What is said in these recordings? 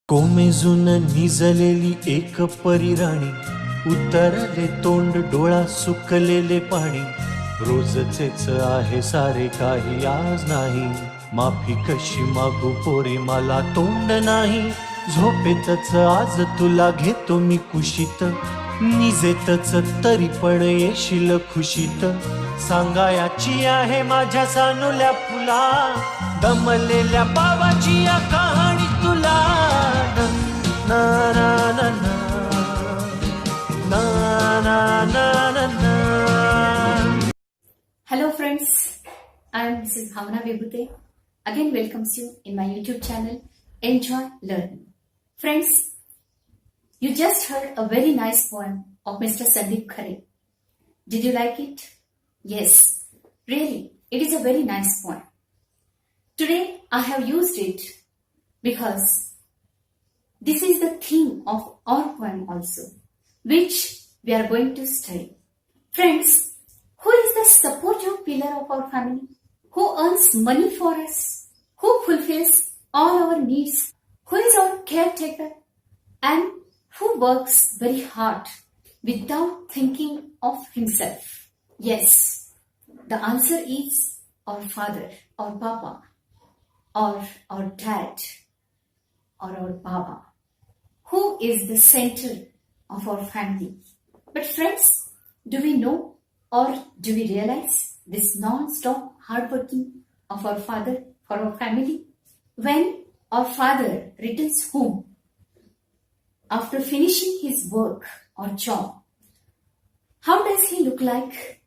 कोमेजून निजलेली एक परिराणी, उतरले तोंड डोळा सुकलेले पाणी. रोजचेच आहे सारे काही आज नाही, माफी कशी मागू पोरी मला तोंड नाही. झोपेतच आज तुला घेतो मी कुशीत, निजेतच तरी पण येशील खुशीत. सांगायाची आहे माझ्या सानुल्या फुला, दमलेल्या बाबाची या कहाणी तुला. ना ना ना ना ना ना ना ना ना. Hello friends, I am Mrs.Bhavana Vibhute. Again welcomes you in my YouTube channel, Enjoy Learning. Friends, you just heard a very nice poem of Mr. Sandeep Khare. Did you like it? Yes, really, it is a very nice poem. Today I have used it because this is the theme of our poem also, which we are going to study. Friends, who is the supportive pillar of our family? Who earns money for us? Who fulfills all our needs? Who is our caretaker? And who works very hard without thinking of himself? Yes, the answer is our father, our papa, or our dad, or our baba, who is the center of our family. But friends, do we know or do we realize this non-stop hard working of our father for our family? When our father returns home after finishing his work or job, how does he look like?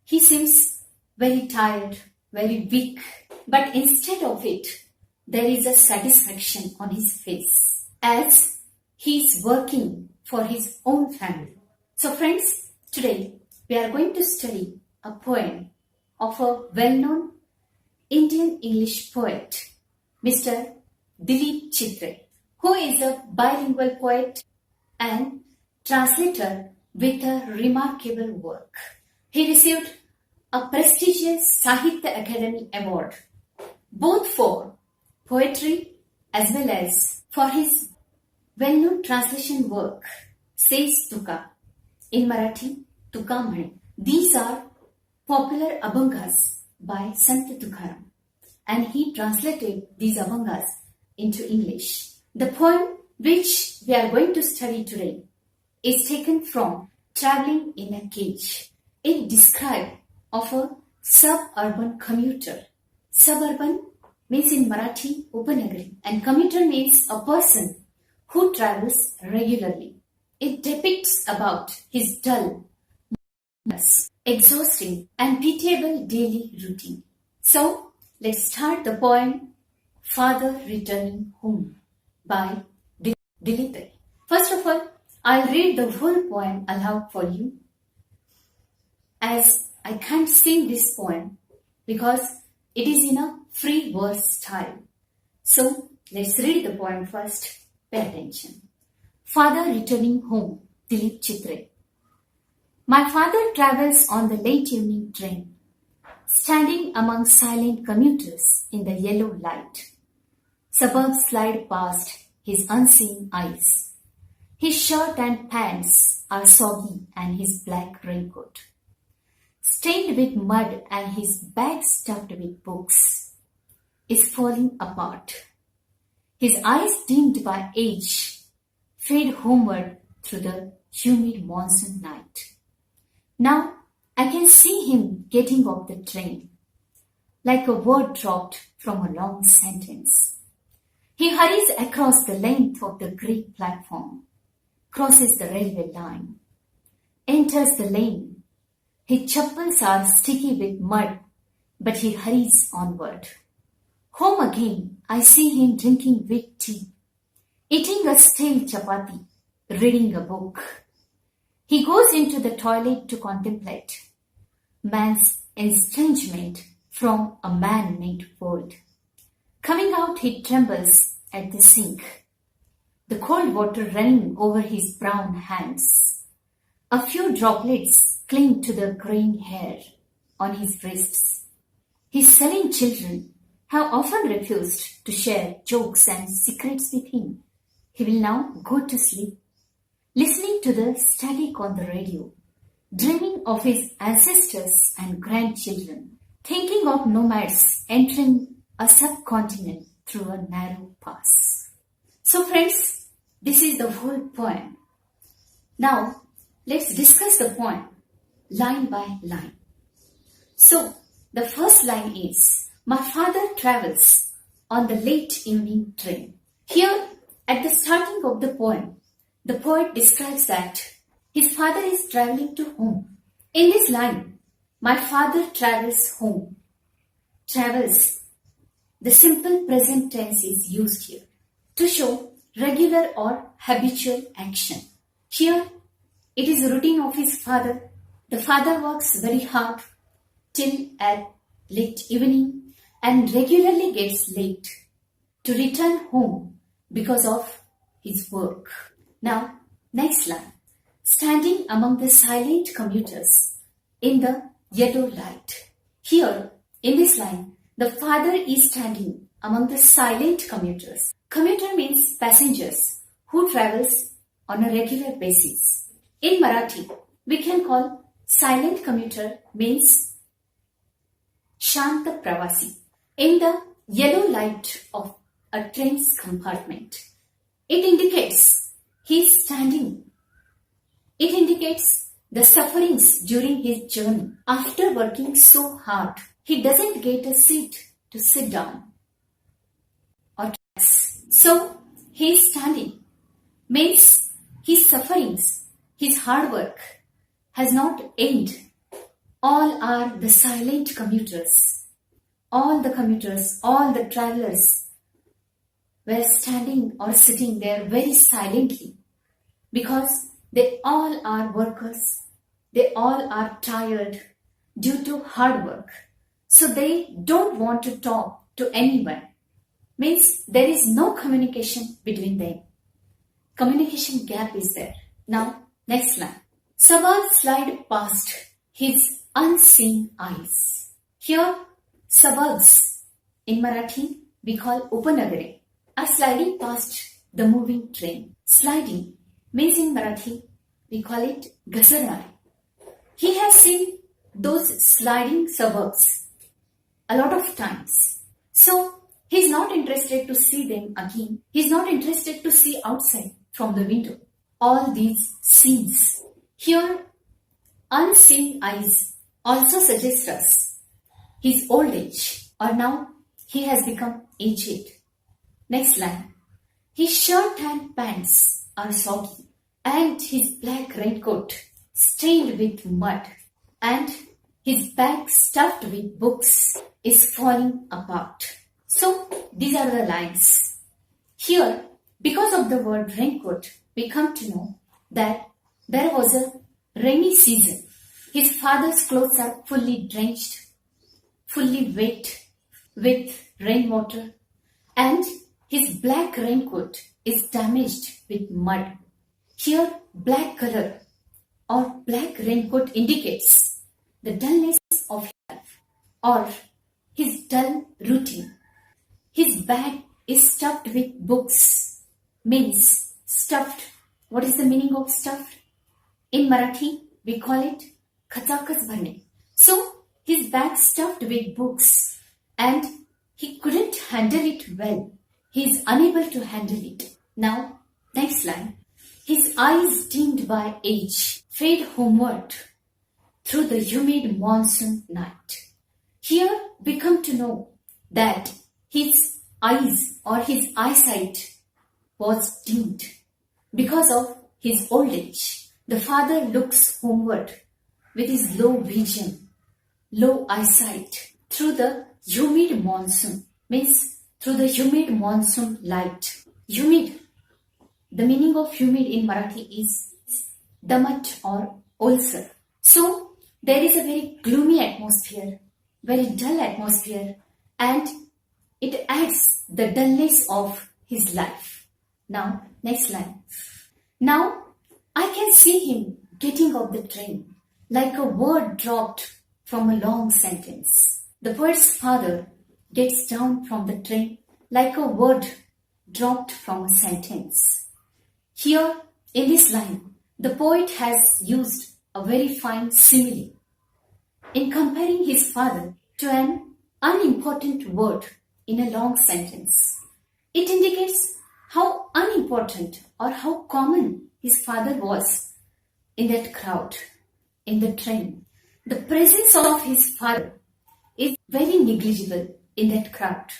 He seems very tired, very weak, but instead of it, there is a satisfaction on his face as he is working for his own family. So friends, today we are going to study a poem of a well-known Indian English poet, Mr. Dilip Chitre, who is a bilingual poet and translator with a remarkable work. He received a prestigious Sahitya Academy Award, both for poetry as well as for his well-known translation work, Says Tuka, in Marathi, Tuka Mane. These are popular abhangas by Sant Tukaram, and he translated these abhangas into English. The poem which we are going to study today is taken from Traveling in a Cage. It describes of a suburban commuter. Suburban means in Marathi Upanagari, and commuter means a person who travels regularly. It depicts about his dull, exhausting and pitiable daily routine. So, let's start the poem Father Returning Home by Dilip. First of all, I'll read the whole poem aloud for you, as I can't sing this poem because it is in a free verse style. So, let's read the poem first. Pay attention. Father Returning Home, Dilip Chitre. My father travels on the late evening train, standing among silent commuters in the yellow light. Suburbs slide past his unseeing eyes. His shirt and pants are soggy and his black raincoat stained with mud and his bag stuffed with books is falling apart. His eyes dimmed by age fade homeward through the humid monsoon night. Now I can see him getting off the train, like a word dropped from a long sentence. He hurries across the length of the grey platform, crosses the railway line, enters the lane. His chappals are sticky with mud, but he hurries onward. Home again, I see him drinking weak tea, eating a stale chapati, reading a book. He goes into the toilet to contemplate man's estrangement from a man-made world. Coming out, he trembles at the sink, the cold water running over his brown hands. A few droplets cling to the graying hair on his wrists. His sullen children have often refused to share jokes and secrets with him he will now go to sleep, listening to the static on the radio, dreaming of his ancestors and grandchildren, thinking of nomads entering a subcontinent through a narrow pass. So friends, this is the whole poem. Now, let's discuss the poem line by line. So, the first line is, my father travels on the late evening train. Here, at the starting of the poem, the poet describes that his father is traveling to home. In this line, my father travels home. Travels, the simple present tense is used here to show regular or habitual action. Here, it is a routine of his father. The father works very hard till at late evening and regularly gets late to return home because of his work. Now, next line. Standing among the silent commuters in the yellow light. Here, in this line, the father is standing among the silent commuters. Commuter means passengers who travels on a regular basis. In Marathi, we can call silent commuter means Shanta Pravasi. In the yellow light of a train's compartment, it indicates he is standing. It indicates the sufferings during his journey. After working so hard, he doesn't get a seat to sit down or relax. So, he is standing. Means his sufferings, his hard work has not ended. All are the silent commuters. All the commuters, all the travelers were standing or sitting there very silently because they all are workers. They all are tired due to hard work. So they don't want to talk to anyone. Means there is no communication between them. Communication gap is there. Now, next line. Sabad slide past his unseen eyes. Here, suburbs in Marathi we call Upanagare are sliding past the moving train. Sliding means in Marathi we call it Ghasarnare. He has seen those sliding suburbs a lot of times. So, he is not interested to see them again. He is not interested to see outside from the window. All these scenes. Here, unseen eyes also suggest us his old age, or now he has become aged. Next line. His shirt and pants are soggy, and his black raincoat stained with mud, and his bag stuffed with books is falling apart. So, these are the lines. Here, because of the word raincoat, we come to know that there was a rainy season. His father's clothes are fully drenched, fully wet with rainwater, and his black raincoat is damaged with mud. Here, black color or black raincoat indicates the dullness of life or his dull routine. His bag is stuffed with books, means stuffed. What is the meaning of stuffed? In Marathi, we call it khachakas bharne. So, his bag stuffed with books and he couldn't handle it well. He is unable to handle it. Now, next line. His eyes dimmed by age fade homeward through the humid monsoon night. Here we come to know that his eyes or his eyesight was dimmed because of his old age. The father looks homeward with his low vision, low eyesight through the humid monsoon, means through the humid monsoon light. Humid, the meaning of humid in Marathi is damat or ulcer. So, there is a very gloomy atmosphere, very dull atmosphere, and it adds the dullness of his life. Now, next line. Now, I can see him getting off the train like a word dropped from a long sentence. The poet's father gets down from the train like a word dropped from a sentence. Here, in this line, the poet has used a very fine simile in comparing his father to an unimportant word in a long sentence. It indicates how unimportant or how common his father was in that crowd, in the train. The presence of his father is very negligible in that crowd.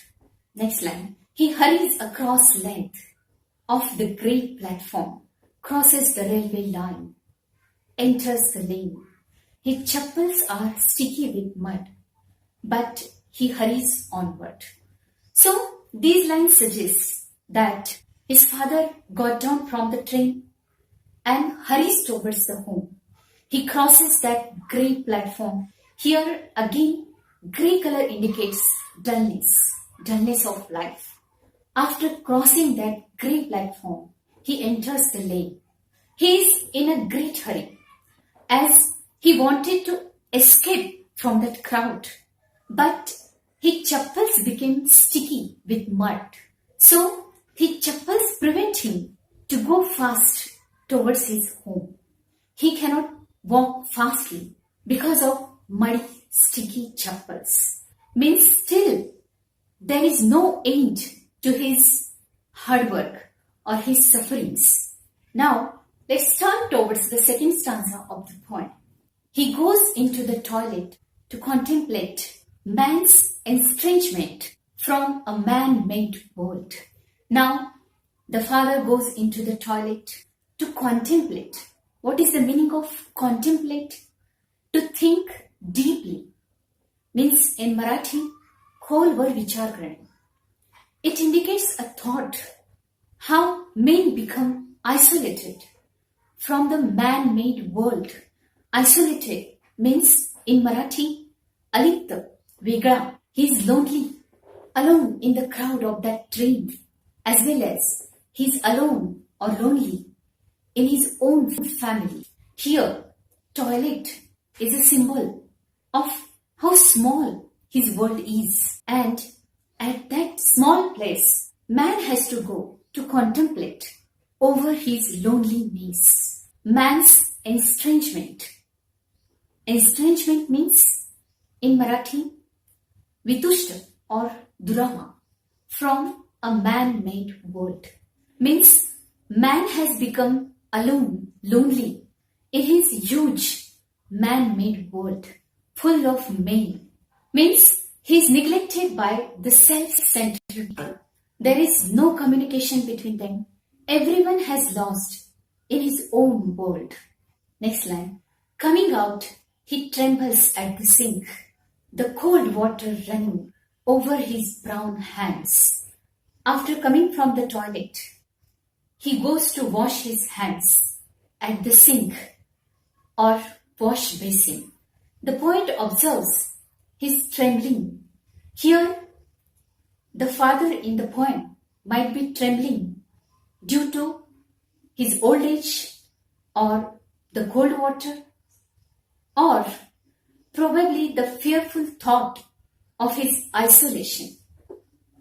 Next line. He hurries across length of the grey platform, crosses the railway line, enters the lane. His chappals are sticky with mud, but he hurries onward. So, these lines suggest that his father got down from the train and hurries towards the home. He crosses that grey platform. Here again, grey color indicates dullness of life. After crossing that grey platform, he enters the lane. He is in a great hurry as he wanted to escape from that crowd, but his chappals became sticky with mud. So his chappals prevent him to go fast towards his home. He cannot walk fastly because of muddy, sticky chappals. Means still there is no end to his hard work or his sufferings. Now let's turn towards the second stanza of the poem. He goes into the toilet to contemplate man's estrangement from a man-made world. Now the father goes into the toilet to contemplate. What is the meaning of contemplate? To think deeply. Means in Marathi, खोलवर विचार करणे. It indicates a thought, how men become isolated from the man-made world. Isolated means in Marathi, alikta, वेगळा. He is lonely, alone in the crowd of that train, as well as he is alone or lonely in his own family. Here, toilet is a symbol of how small his world is, and at that small place, man has to go to contemplate over his loneliness. Man's estrangement. Estrangement means in Marathi, vitushta or durama, from a man-made world. Means man has become alone, lonely in his huge man-made world full of men. Means he is neglected by the self-centered people. There is no communication between them. Everyone has lost in his own world. Next line. Coming out, he trembles at the sink, the cold water running over his brown hands. After coming from the toilet, he goes to wash his hands at the sink or wash basin. The poet observes his trembling. Here, the father in the poem might be trembling due to his old age or the cold water, or probably the fearful thought of his isolation,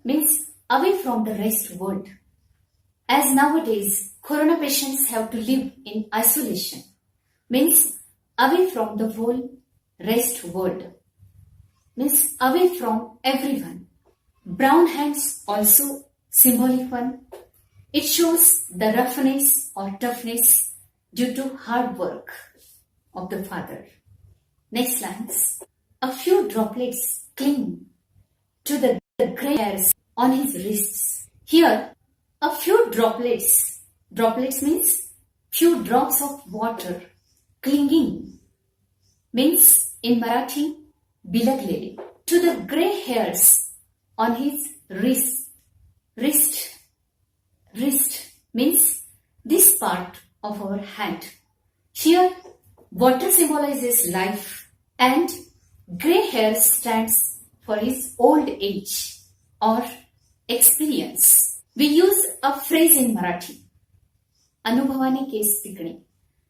means away from the rest world. As nowadays, corona patients have to live in isolation, means away from the whole rest world, means away from everyone. Brown hands also symbolic one. It shows the roughness or toughness due to hard work of the father. Next lines. A few droplets cling to the grey hairs on his wrists. Here, a few droplets. Droplets means few drops of water clinging. Means in Marathi, bilaglele. To the grey hairs on his wrist. Wrist means this part of our hand. Here, water symbolizes life and grey hair stands for his old age or experience. We use a phrase in Marathi, अनुभवाने case पिकणे.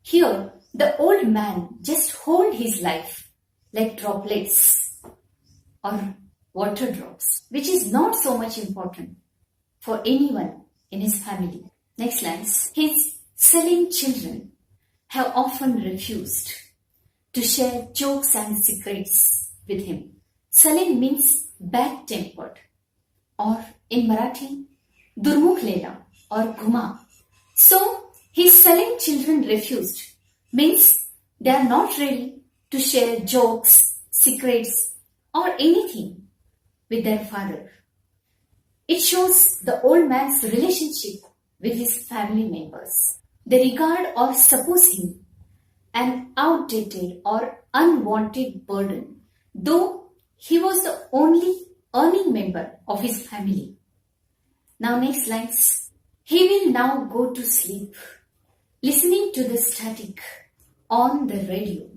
Here, the old man just hold his life like droplets or water drops, which is not so much important for anyone in his family. Next lines. His selling children have often refused to share jokes and secrets with him. Selling means bad-tempered, or in Marathi, durmukhleda or ghuma. So, his selling children refused means they are not ready to share jokes, secrets or anything with their father. It shows the old man's relationship with his family members. They regard or suppose him an outdated or unwanted burden, though he was the only earning member of his family. Now next lines. He will now go to sleep, listening to the static on the radio,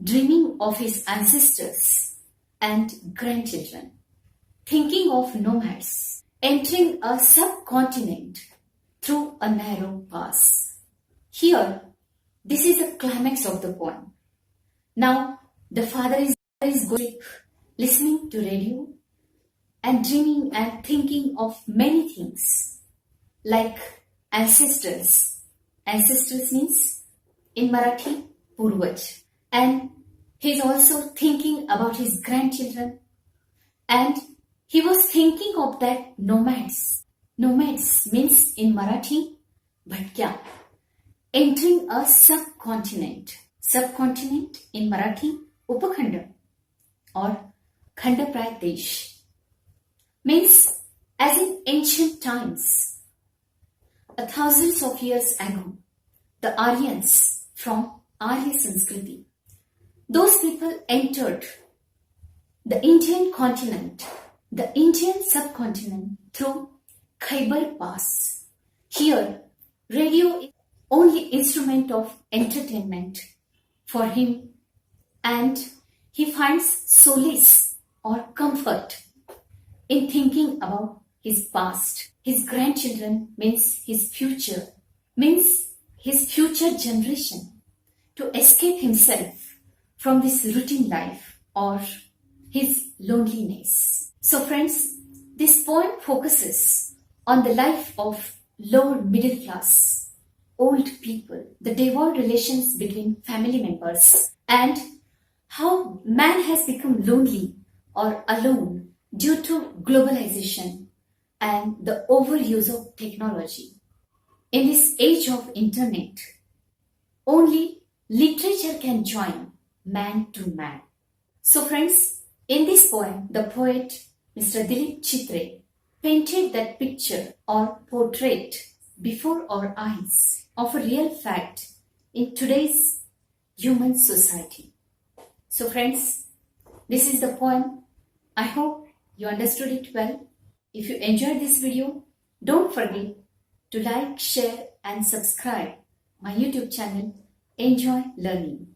dreaming of his ancestors and grandchildren, thinking of nomads entering a subcontinent through a narrow pass. Here, this is the climax of the poem. Now, the father is going to sleep, listening to radio and dreaming and thinking of many things like ancestors. Ancestors means in Marathi, Purvaj. And he's also thinking about his grandchildren. And he was thinking of that nomads. Nomads means in Marathi, bhatkya. Entering a subcontinent. Subcontinent in Marathi, Upakhanda or Khandapray Desh. Means as in ancient times, thousands of years ago, the Aryans from Arya Sanskriti, those people entered the Indian continent, the Indian subcontinent through Khyber Pass. Here, radio is only instrument of entertainment for him, and he finds solace or comfort in thinking about his past. His grandchildren means his future generation, to escape himself from this routine life or his loneliness. So friends, this poem focuses on the life of lower middle class, old people, the devolved relations between family members, and how man has become lonely or alone due to globalization and the overuse of technology. In this age of internet, only literature can join man to man. So friends, in this poem, the poet Mr. Dilip Chitre painted that picture or portrait before our eyes of a real fact in today's human society. So friends, this is the poem. I hope you understood it well. If you enjoyed this video, don't forget to like, share and subscribe my YouTube channel, Enjoy Learning.